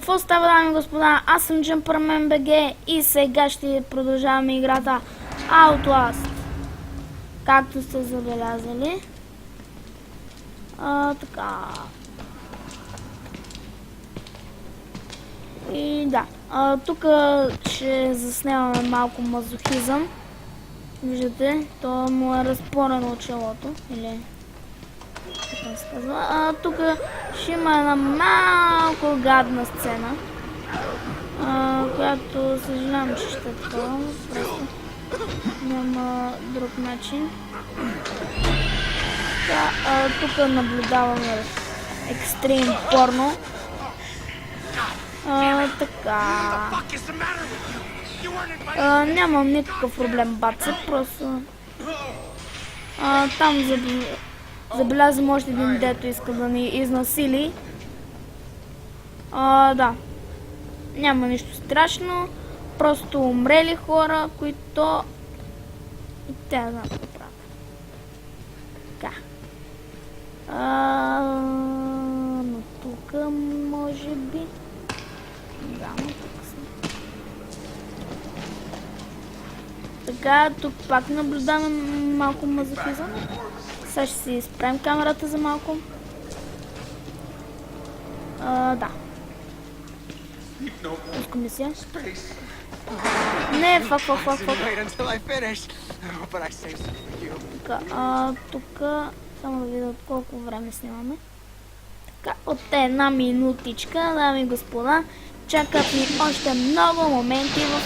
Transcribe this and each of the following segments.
Какво става, дами и господа? Аз съм Jumpperman BG и сега ще продължаваме играта Outlast. Както сте забелязали. Така. И да. Тук ще заснемаме малко мазохизъм. Виждате, то му е разпорено челото. Или... как се казва. Тук ще има една малко гадна сцена. Която съжалявам, че ще е такова. Просто няма друг начин. Тук наблюдаваме екстрим порно. Така. Нямам никакъв проблем, баце, просто... там забелязвам още един, дето иска да ни изнасили. Да. Няма нищо страшно. Просто умрели хора, които... и те не знаят какво правят. Така. Но тук може би... да, но тук съм. Така, тук пак наблюдаваме малко мазохизъм. Сега ще си изправим камерата за малко. Да. Пускам ли си? Не, фак. Така, тук само да видя от колко време снимаме. Така, от една минутичка, дами и господа, чакат ни още много моменти в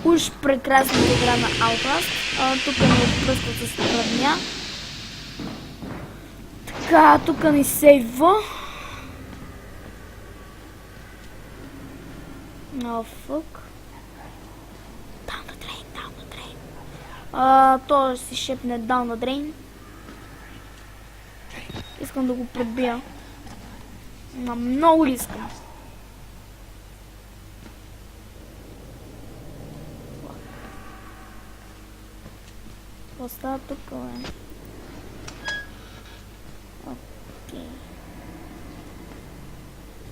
уж прекрасната игра на Outlast. Тук ни отпръскват с тръдня. Така, тук ни сейва. Фък. Down the drain. То си шепне down the drain. Искам да го пребия. Много ли искам? Какво става тук, бе? Окей.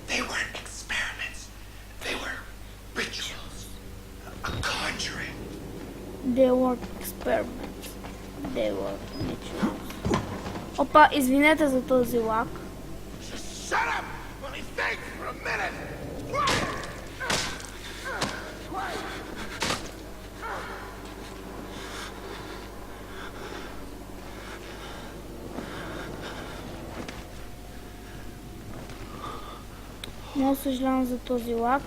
They weren't experiments. They were rituals. A conjuring. They were experiments. They were rituals. Опа, извинете за този лак. Shut up! Let me think for a minute! Много съжалявам за този лак.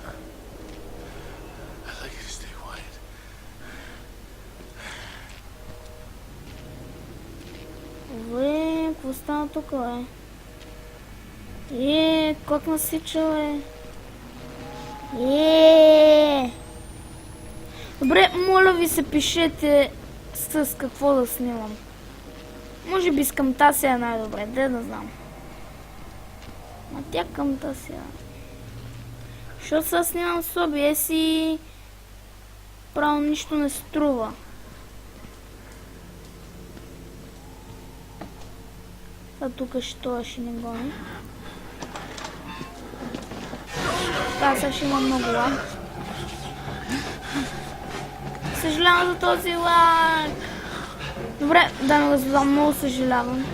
Какво стана тук, бе? Как насича, бе? Добре, моля ви се, пишете с какво да снимам. Може би с Camtasia е най-добре, де да знам. А тя Camtasia. Защото сега снимам с OBS и право нищо не струва. Тук ще не гони. Сега ще има много лак. Съжалявам за този лак. Добре, дами и господа, много съжалявам.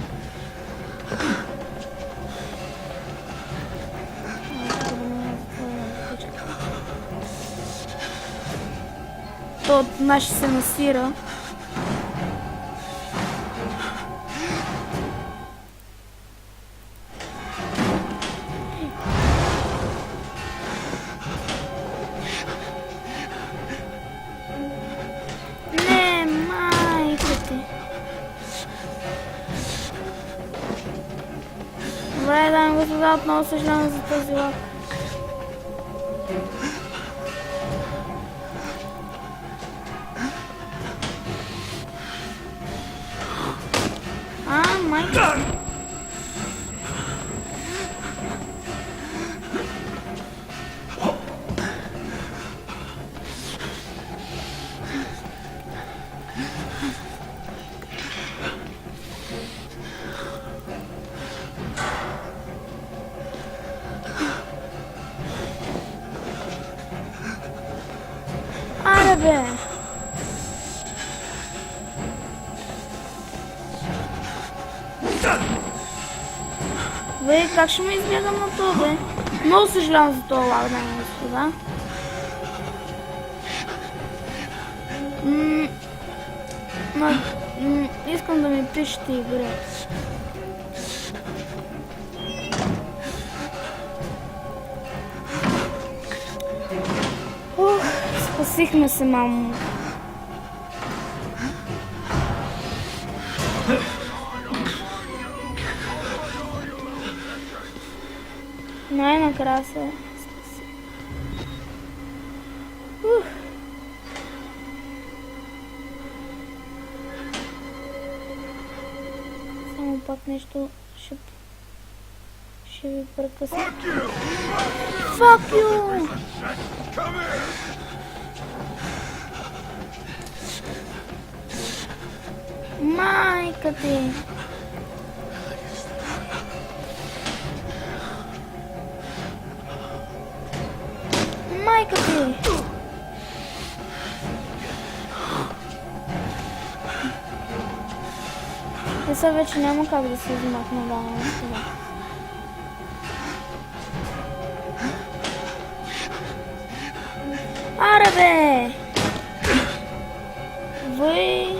То от нас ще се насира. Добре, дами и господа, отново съжалявам за този лак. Майка. Аре бе! Бе, как ще ме избягам на това, бе? Много съжалявам за това лаг, дами и господа. Искам да ми пишете игри. Спасихме се, мамо. Най-накрая се спаси. Само пак нещо ще ви прекъсна. Fuck you! Майка ти! Майка ти! Сега вече няма как да се измахна на това. Аре бе! Въй!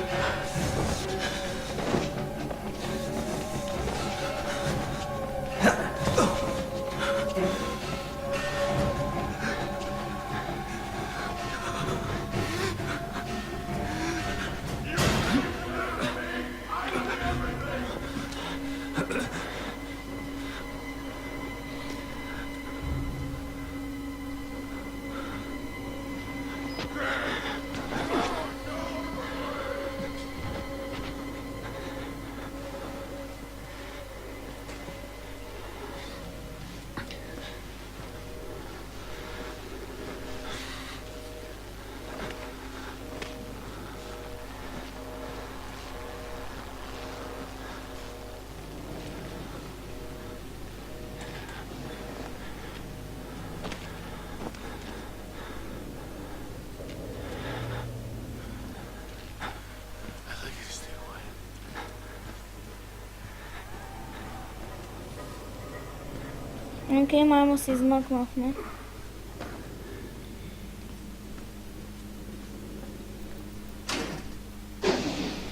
Окей, мамо, се измъкнахме.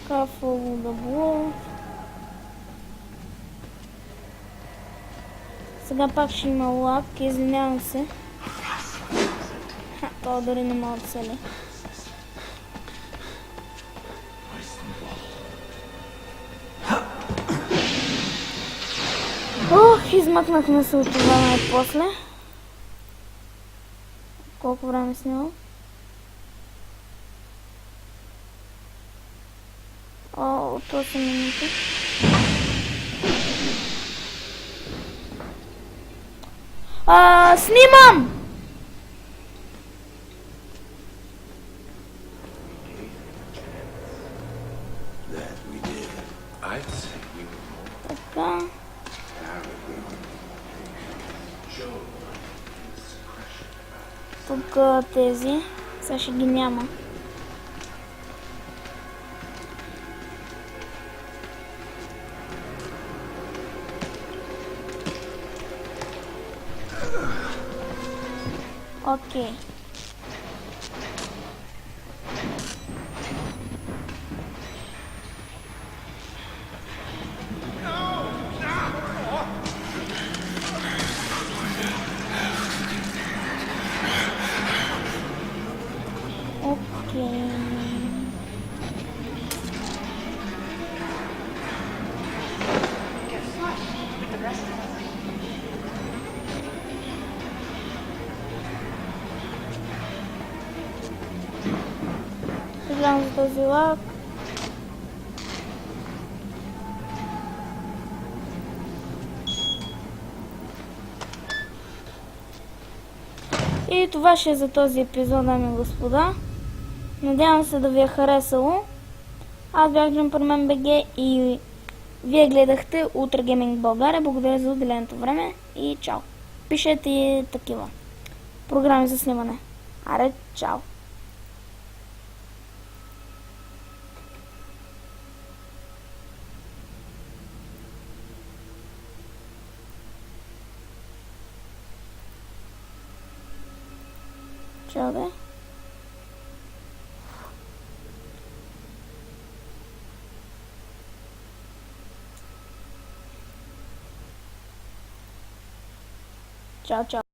Кафало да було. Сега пак ще има лак, извинявам се. Това дори не мога да цели. Измъкнахме се от това най-после. Колко време снимам? 8 минути. Снимам! Така. Тук тези, сега ще ги няма. Окей. Гледам за този лак. И това ще е за този епизод, дами и господа. Надявам се да ви е харесало. Аз бях Джампермен БГ и вие гледахте Ултра Гейминг България. Благодаря за отделеното време и чао. Пишете и такива програми за снимане. Аре, чао! Чао, бе. Чао, чао.